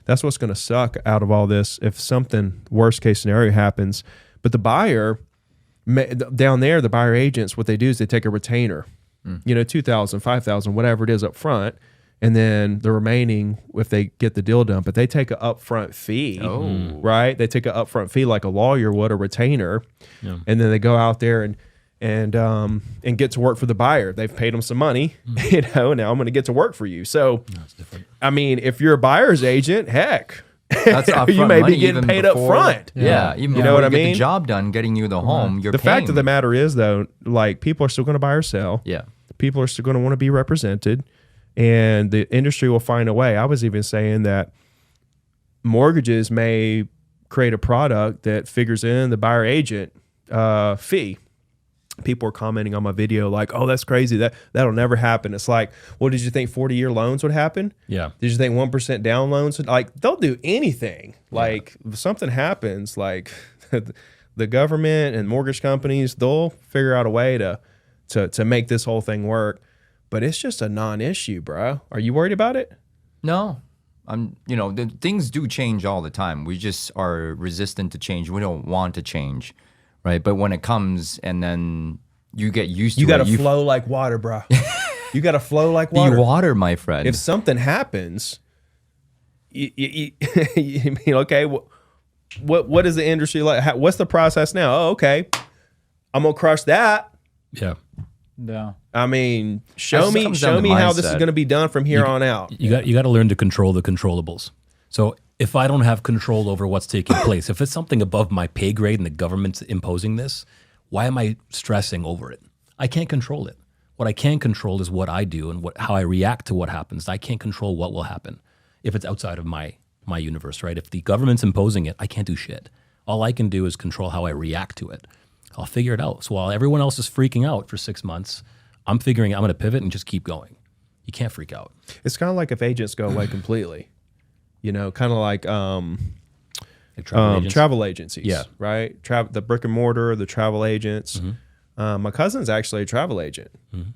That's what's going to suck out of all this if something worst case scenario happens. But the buyer down there, the buyer agents, what they do is they take a retainer, $2,000, $5,000, whatever it is up front. And then the remaining, if they get the deal done, but they take an upfront fee, right? They take an upfront fee like a lawyer would, a retainer, and then they go out there and get to work for the buyer. They've paid them some money, now I'm going to get to work for you. So, I mean, if you're a buyer's agent, heck, that's you may be getting paid up front. Yeah, even you know what I mean? Get the job done, getting you the home. You're the paying. fact of the matter is, though, people are still going to buy or sell. Yeah, people are still going to want to be represented. And the industry will find a way. I was even saying that mortgages may create a product that figures in the buyer agent fee. people are commenting on my video like, "Oh, that's crazy. That'll never happen." It's like, well, did you think 40-year loans would happen? Yeah. Did you think 1% down loans would, like, they'll do anything. Like if something happens, like the government and mortgage companies, they'll figure out a way to make this whole thing work. But it's just a non-issue, bro. Are you worried about it? No, things do change all the time. We just are resistant to change. We don't want to change, right? But when it comes and then you get used to it. You got to flow like water, bro. You got to flow like water. The water, my friend. If something happens, you mean, okay, what is the industry like? What's the process now? Oh, okay, I'm going to crush that. Yeah. Yeah. I mean, show me down to how this is mindset. going to be done from here on out. You got to learn to control the controllables. So if I don't have control over what's taking place, if it's something above my pay grade and the government's imposing this, why am I stressing over it? I can't control it. What I can control is what I do and how I react to what happens. I can't control what will happen if it's outside of my universe, right? If the government's imposing it, I can't do shit. All I can do is control how I react to it. I'll figure it out. So while everyone else is freaking out for 6 months, I'm figuring I'm going to pivot and just keep going. You can't freak out. It's kind of like if agents go away completely, kind of like Like travel agents. travel agencies, Yeah. right? The brick and mortar, the travel agents. My cousin's actually a travel agent.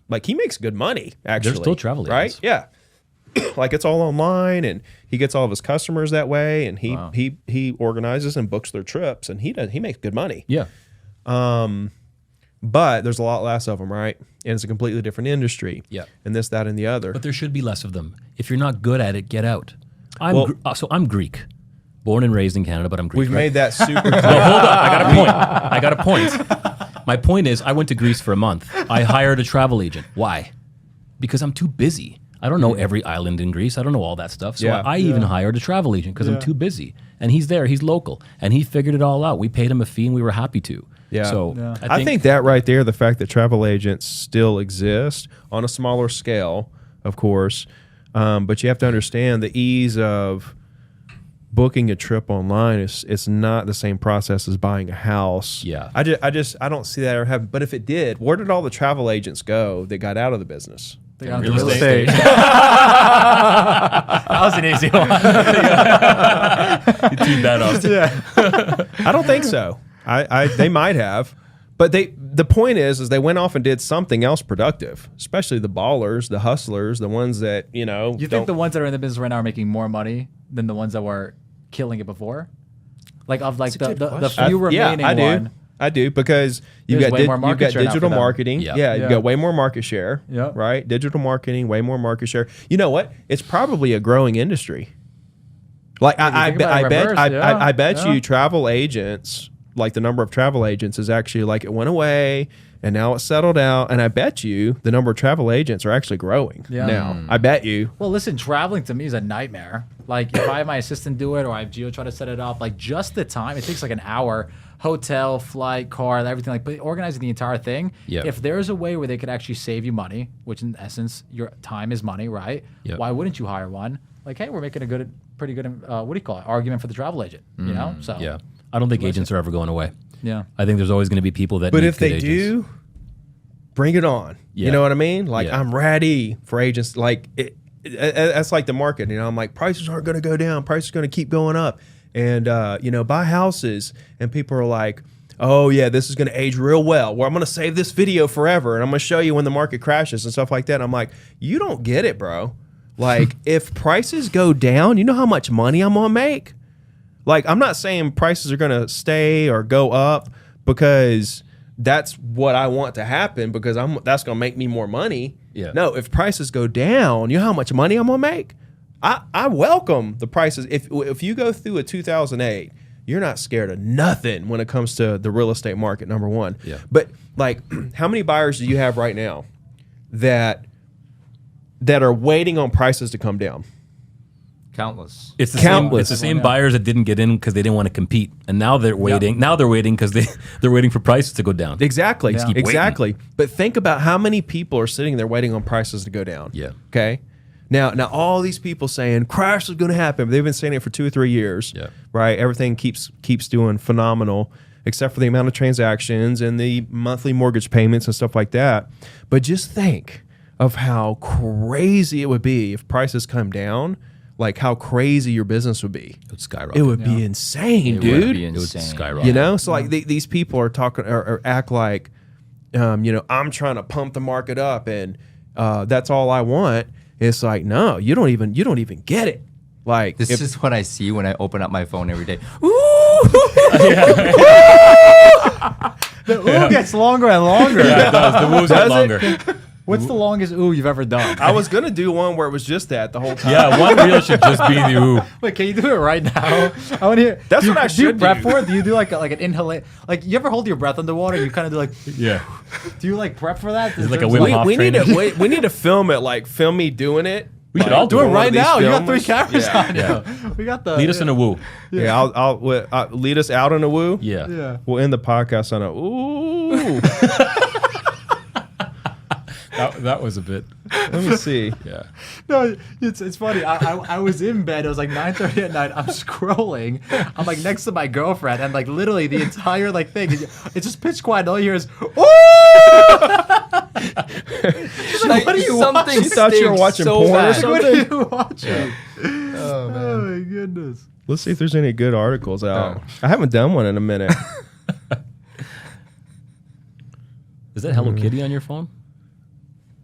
Like he makes good money, actually. They're still travel agents. right? Yeah. Like it's all online, and he gets all of his customers that way, and he organizes and books their trips, and he makes good money. Yeah. But there's a lot less of them, right? And it's a completely different industry. Yeah. And this, that, and the other. But there should be less of them. If you're not good at it, get out. Well- I'm Greek. Born and raised in Canada, but I'm Greek. We've right? made that super clear. Well, hold up. I got a point. My point is, I went to Greece for a month. I hired a travel agent. Why? Because I'm too busy. I don't know every island in Greece. I don't know all that stuff. So Yeah. I even hired a travel agent because I'm too busy. And he's there. He's local. And he figured it all out. We paid him a fee and we were happy to. Yeah. So I think that right there, the fact that travel agents still exist on a smaller scale, of course, but you have to understand the ease of booking a trip online it's not the same process as buying a house. Yeah. I don't see that ever happen. But if it did, where did all the travel agents go that got out of the business? They got Real into real estate. estate. That was an easy one. you teed that up. I don't think so. They might have, but the point is they went off and did something else productive, especially the ballers, the hustlers, the ones that You think the ones that are in the business right now are making more money than the ones that were killing it before? Like of like the few remaining one. I do because you've There's got way more market share now digital for them. marketing. Yeah. You've got way more market share. Yeah. Right. Digital marketing, way more market share. You know what? It's probably a growing industry. Like I bet you travel agents, like the number of travel agents is actually like it went away and now it's settled out. And I bet you the number of travel agents are actually growing now. I bet you. Well, listen, traveling to me is a nightmare. Like if I have my assistant do it or I have Gio try to set it up, like just the time, it takes like an hour. Hotel, flight, car, everything, like, but organizing the entire thing. Yep. If there's a way where they could actually save you money, which in essence your time is money, right? Yep. Why wouldn't you hire one? Like, hey, we're making a pretty good argument for the travel agent, you know? So Yeah. I don't think agents are ever going away. yeah. I think there's always going to be people that But need if good they agents. do, bring it on. Yeah. You know what I mean? Like Yeah. I'm ready for agents. Like that's like the market. I'm like prices aren't going to go down. Prices are going to keep going up. And buy houses. And people are like, oh yeah, this is going to age real well. Well, I'm going to save this video forever, and I'm going to show you when the market crashes and stuff like that. And I'm like, you don't get it, bro. Like if prices go down, you know how much money I'm going to make? Like I'm not saying prices are going to stay or go up because that's what I want to happen because that's going to make me more money. Yeah. No, if prices go down, you know how much money I'm going to make? I welcome the prices. If you go through a 2008, you're not scared of nothing when it comes to the real estate market, number one. Yeah. But like, how many buyers do you have right now that are waiting on prices to come down? Countless. It's the Countless. same buyers that didn't get in because they didn't want to compete, and now they're waiting. Yep. Now they're waiting because they're waiting for prices to go down. Exactly. Yeah. Keep waiting. Exactly. But think about how many people are sitting there waiting on prices to go down. Yeah. Okay. Now all these people saying crash is going to happen. They've been saying it for 2 or 3 years. Yeah. Right. Everything keeps doing phenomenal. except for the amount of transactions and the monthly mortgage payments and stuff like that. But just think of how crazy it would be if prices come down, like how crazy your business would be. It would skyrocket. It would be insane, It dude. would be It would insane. skyrocket. You know, so like these people are talking or act like, I'm trying to pump the market up and that's all I want. It's like, no, you don't even get it. Like This is what I see when I open up my phone every day. The ooh gets longer and longer. Yeah, it does. The woos get longer. What's the longest ooh you've ever done? I was gonna do one where it was just that the whole time. Yeah, one reel should just be the ooh. Wait, can you do it right now? I want to hear. That's do, what I do you should prep do. for it? Do you do like an inhalation? Like you ever hold your breath underwater? You kind of do like. Yeah. Do you like prep for that? Is it like a Terms Wim of- Hof we need to training? we need to film it, like film me doing it. We should Like, all Do it one of right these now. You got 3 films. cameras Yeah. on you. We got the. Lead us in a woo. Yeah, I'll lead us out on a woo. Yeah. Yeah. We'll end the podcast on a ooh. That was a bit. Let me see. Yeah. No, it's funny. I was in bed. It was like 9:30 at night. I'm scrolling. I'm like next to my girlfriend, and like literally the entire like thing. It's just pitch quiet. And all you hear is ooh. She's like, what are you watching? She thought you were watching so porn or bad. something? What are you watching? Oh my goodness. Let's see if there's any good articles out. I haven't done one in a minute. Is that Hello Kitty on your phone?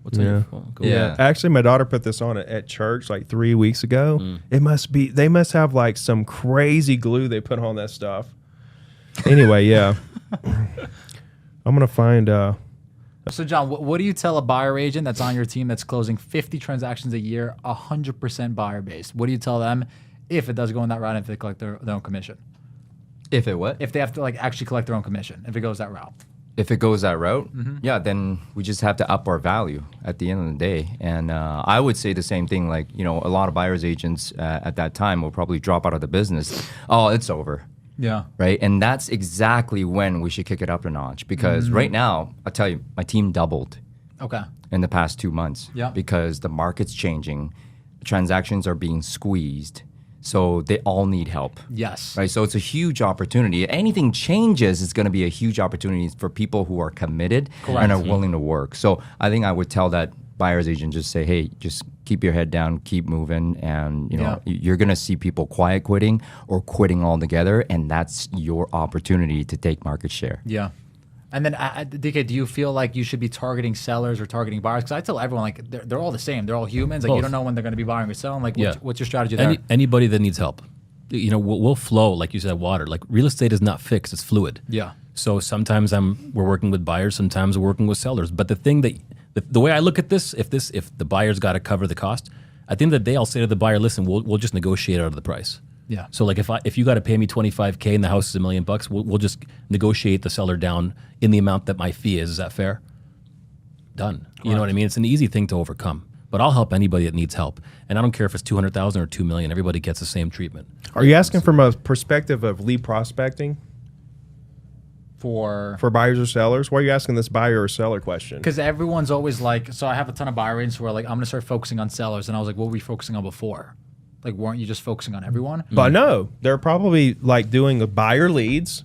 What's on Yeah. your phone? Cool. Yeah. Actually, my daughter put this on at church like 3 weeks ago. They must have like some crazy glue they put on that stuff. Anyway, yeah. I'm gonna find. So, John, what do you tell a buyer agent that's on your team that's closing 50 transactions a year, 100% buyer based? What do you tell them if it does go in that route, if they collect their own commission? If it what? If they have to like actually collect their own commission, if it goes that route? If it goes that route, yeah, then we just have to up our value at the end of the day. And I would say the same thing. Like, a lot of buyers agents at that time will probably drop out of the business. Oh, it's over. Yeah. Right. And that's exactly when we should kick it up a notch, because right now, I'll tell you, my team doubled Okay. in the past 2 months. Yeah. Because the market's changing, transactions are being squeezed. So they all need help. Yes. Right, so it's a huge opportunity. Anything changes, it's going to be a huge opportunity for people who are committed and are willing to work. So I think I would tell that buyer's agent, just say, hey, just keep your head down, keep moving, and you're going to see people quiet quitting or quitting altogether, and that's your opportunity to take market share. Yeah. And then, DK, do you feel like you should be targeting sellers or targeting buyers? Because I tell everyone, like, they're all the same. They're all humans. Like, you Both. don't know when they're going to be buying or selling. Like, Yeah. what's your strategy there? Anybody that needs help, we'll flow, like you said, water. Like real estate is not fixed; it's fluid. Yeah. So sometimes we're working with buyers, sometimes we're working with sellers. But the thing that the way I look at this, if the buyer's got to cover the cost, at the end of the day, I'll say to the buyer, listen, we'll just negotiate out of the price. Yeah. So like if you got to pay me $25K and the house is $1 million, we'll just negotiate the seller down in the amount that my fee is. Is that fair? Done. You know what I mean? It's an easy thing to overcome. But I'll help anybody that needs help, and I don't care if it's 200,000 or 2 million. Everybody gets the same treatment. Are you asking from a perspective of lead prospecting For buyers or sellers? Why are you asking this buyer or seller question? because everyone's always like, so I have a ton of buyer agents who are like, I'm going to start focusing on sellers. And I was like, what were we focusing on before? Like, weren't you just focusing on everyone? But no, they're probably like doing buyer leads,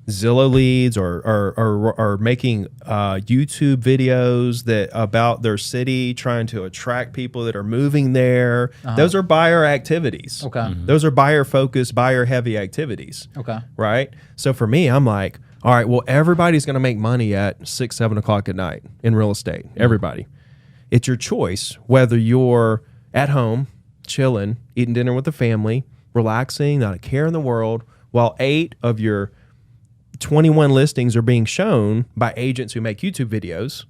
Zillow leads, or making YouTube videos that about their city, trying to attract people that are moving there. Those are buyer activities. Okay. Mhm. Those are buyer focused, buyer heavy activities. Okay. Right. So for me, I'm like, all right, well, everybody's going to make money at 6, 7 o'clock at night in real estate. Everybody. It's your choice whether you're at home, chilling, eating dinner with the family, relaxing, not a care in the world, while 8 of your 21 listings are being shown by agents who make YouTube videos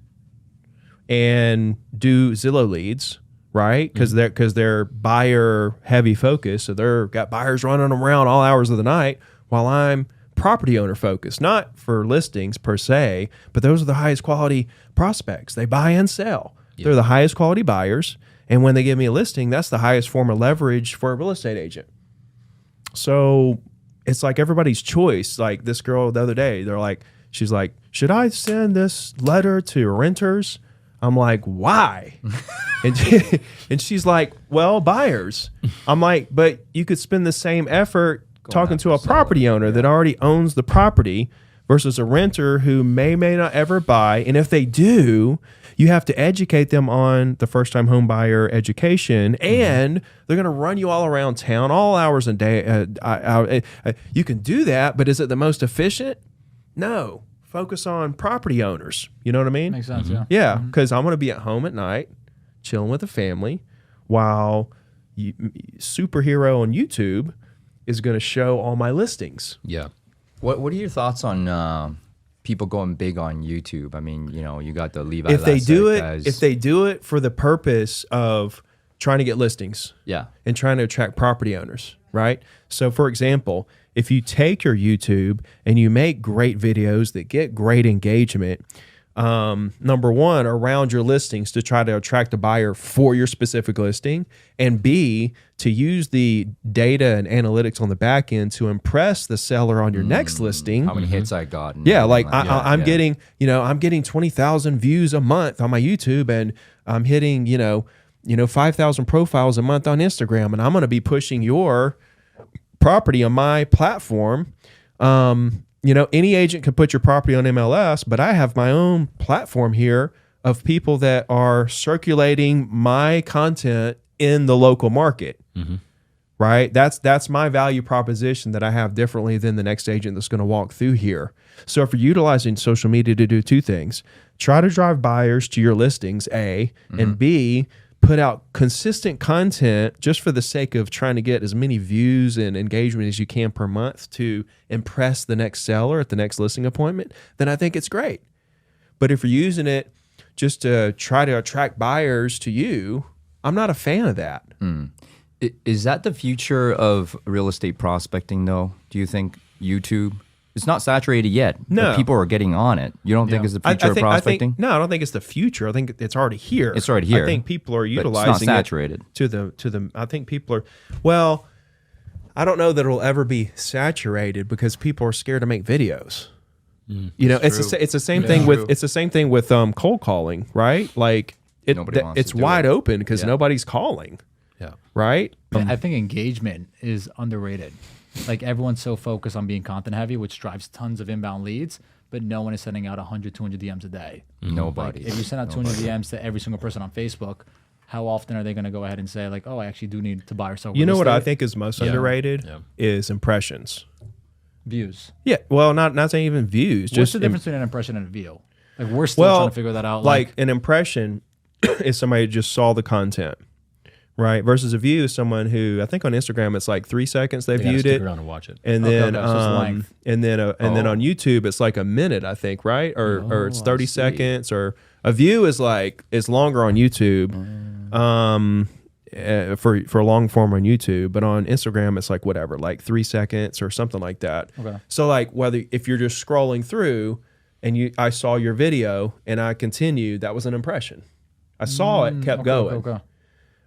and do Zillow leads, right? Because they're buyer heavy focus, so they're got buyers running around all hours of the night, while I'm property owner focused, not for listings per se, but those are the highest quality prospects. They buy and sell. They're the highest quality buyers, and when they give me a listing, that's the highest form of leverage for a real estate agent. So it's like everybody's choice. Like this girl the other day, she's like, should I send this letter to renters? I'm like, why? and she's like, well, buyers. I'm like, but you could spend the same effort talking to a property owner that already owns the property, versus a renter who may not ever buy. And if they do, you have to educate them on the first time home buyer education, and they're going to run you all around town all hours and day. You can do that, but is it the most efficient? No. Focus on property owners. You know what I mean? Makes sense, yeah. Yeah, because I'm going to be at home at night, chilling with the family, while superhero on YouTube is going to show all my listings. Yeah. What are your thoughts on people going big on YouTube? I mean, you got the Levi. If they do it, guys. if they do it for the purpose of trying to get listings, Yeah. and trying to attract property owners, right? So, for example, if you take your YouTube and you make great videos that get great engagement, number one, around your listings to try to attract a buyer for your specific listing, and B, to use the data and analytics on the back end to impress the seller on your next listing. How many hits I got? And Yeah, like everything I'm that. getting, I'm getting 20,000 views a month on my YouTube, and I'm hitting, 5,000 profiles a month on Instagram, and I'm going to be pushing your property on my platform. Any agent can put your property on MLS, but I have my own platform here of people that are circulating my content in the local market. Right? That's my value proposition that I have differently than the next agent that's going to walk through here. So if you're utilizing social media to do two things, try to drive buyers to your listings, A, and B, put out consistent content just for the sake of trying to get as many views and engagement as you can per month to impress the next seller at the next listing appointment, then I think it's great. But if you're using it just to try to attract buyers to you, I'm not a fan of that. Is that the future of real estate prospecting, though? Do you think YouTube? It's not saturated yet. No. But people are getting on it. You don't think it's the future of prospecting? No, I don't think it's the future. I think it's already here. It's already here. I think people are But utilizing it's not saturated. it to the. I think people are. Well, I don't know that it'll ever be saturated because people are scared to make videos. It's the same thing with cold calling, right? Like Nobody wants it's to do wide it. open because nobody's calling, Yeah. right? I think engagement is underrated. Like everyone's so focused on being content heavy, which drives tons of inbound leads, but no one is sending out 100, 200 DMs a day. Nobody. If you send out 200 DMs to every single person on Facebook, how often are they going to go ahead and say like, oh, I actually do need to buy or sell real You know what I estate? think is most Yeah. underrated Yeah. is impressions. Views. Yeah, well, not saying even views. What's Just the difference between an impression and a view? Like we're still trying to figure that out. Like an impression is somebody who just saw the content, right? Versus a view is someone who, I think on Instagram it's like 3 seconds they They gotta viewed stick it, around and watch it. and Okay, then okay, so it's length. and then on YouTube it's like a minute, I think, right? Or it's 30 seconds. Or a view is like it's longer on YouTube, for long form on YouTube, but on Instagram it's like whatever, like 3 seconds or something like that. Okay. So like if you're just scrolling through and I saw your video and I continued, that was an impression. I saw it, kept going. Okay.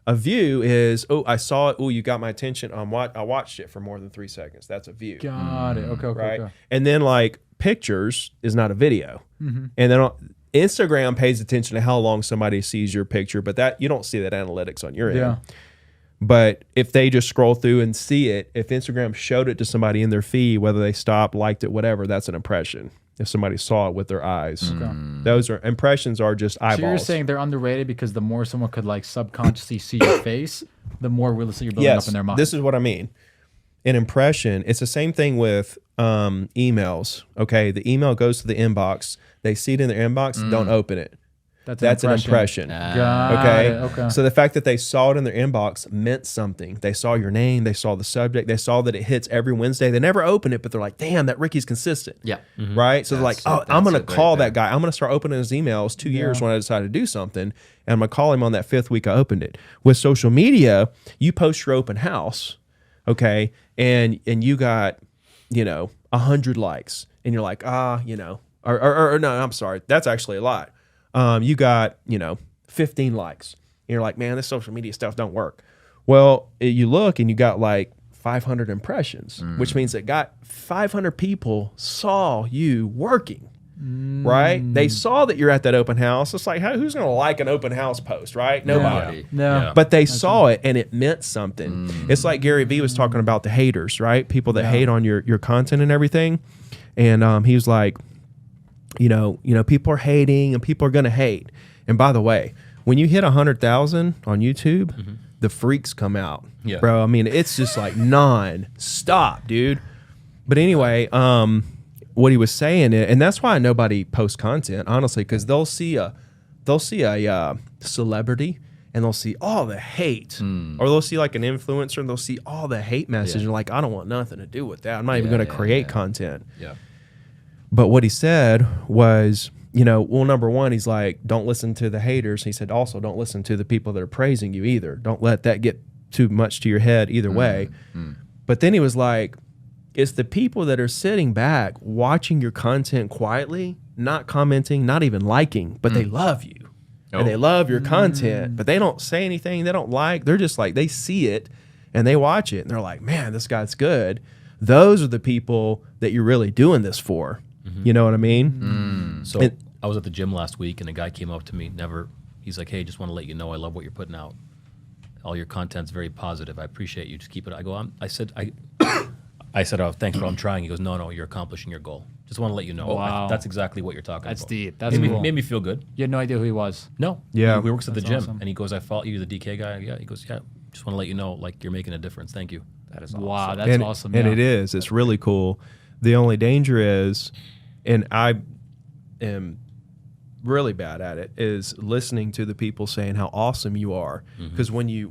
A view is, I saw it. Oh, you got my attention. I watched it for more than 3 seconds. That's a view, Got it. Okay. right? Okay. And then like pictures is not a video. And then Instagram pays attention to how long somebody sees your picture, but that you don't see that analytics on your end. Yeah. But if they just scroll through and see it, if Instagram showed it to somebody in their feed, whether they stopped, liked it, whatever, that's an impression. If somebody saw it with their eyes, those are impressions are just eyeballs. So you're saying they're underrated because the more someone could like subconsciously see your face, the more real estate you're building up in their mind. This is what I mean. An impression, it's the same thing with emails. Okay, the email goes to the inbox. They see it in their inbox, don't open it. That's an impression. Got Okay? it. Okay. So the fact that they saw it in their inbox meant something. They saw your name, they saw the subject, they saw that it hits every Wednesday. They never open it, but they're like, damn, that Ricky's consistent. Yeah. Right? So they're like, That's I'm going to it right call there. that guy. I'm going to start opening his emails 2 years when I decide to do something. And I'm going to call him on that 5th week I opened it. With social media, you post your open house, okay? And you got, 100 likes. And you're like, or no, I'm sorry. That's actually a lot. You got, 15 likes. And you're like, man, this social media stuff don't work. Well, you look and you got like 500 impressions, which means that got 500 people saw you working, right? They saw that you're at that open house. It's like, who's going to like an open house post, right? Nobody. No. Yeah. But they saw it and it meant something. It's like Gary Vee was talking about the haters, right? People that hate on your content and everything. And he was like, people are hating and people are going to hate. And by the way, when you hit 100,000 on YouTube, the freaks come out, bro. I mean, it's just like non-stop, dude. But anyway, what he was saying, and that's why nobody posts content, honestly, because they'll see a celebrity and they'll see all the hate, or they'll see like an influencer and they'll see all the hate message, and like, I don't want nothing to do with that. I'm not even going to create content. Yeah. But what he said was, well, number one, he's like, don't listen to the haters. He said, also, don't listen to the people that are praising you either. Don't let that get too much to your head either way. But then he was like, it's the people that are sitting back watching your content quietly, not commenting, not even liking, but they love you. And they love your content, but they don't say anything they don't like. They're just like, they see it and they watch it and they're like, man, this guy's good. Those are the people that you're really doing this for. You know what I mean? So I was at the gym last week and a guy came up to me, he's like, hey, just want to let you know I love what you're putting out. All your content's very positive. I appreciate you. Just keep it. I said, oh, thanks, bro. I'm trying. He goes, no, you're accomplishing your goal. Just want to let you know. Wow. That's exactly what you're talking about. That's deep. That's made, cool. me, made me feel good. You had no idea who he was. No. Yeah. He works at the gym. awesome. And he goes, I follow you, the DK guy. Yeah. He goes, yeah, just want to let you know, like, you're making a difference. Thank you. That is awesome. Wow, that's awesome. And yeah. it is. It's really cool. The only danger is, and I am really bad at it, is listening to the people saying how awesome you are. Because when you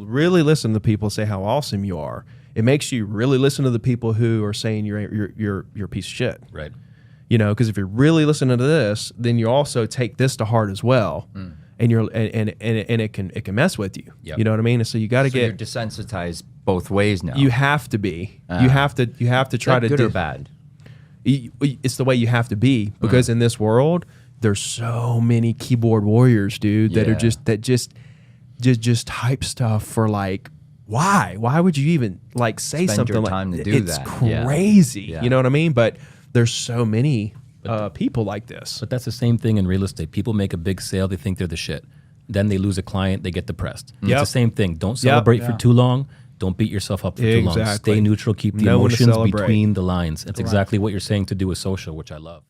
really listen to people say how awesome you are, it makes you really listen to the people who are saying you're a piece of shit. Right. Because if you're really listening to this, then you also take this to heart as well. And it can mess with you. Yep. You know what I mean? And so you got to You're get desensitized both ways now. you have to be. You have to try to good do or bad? It's the way you have to be, because in this world there's so many keyboard warriors, dude, that are just type stuff for like, why would you even like say Spend something your like time to do it's that. crazy. Yeah. You know what I mean? But there's so many people like this. But that's the same thing in real estate. People make a big sale, they think they're the shit. Then they lose a client, they get depressed. Yep. It's the same thing. Don't celebrate for too long. Don't beat yourself up for too long. Exactly. Stay neutral. Keep the Know when to emotions celebrate. between the lines. That's exactly what you're saying to do with social, which I love.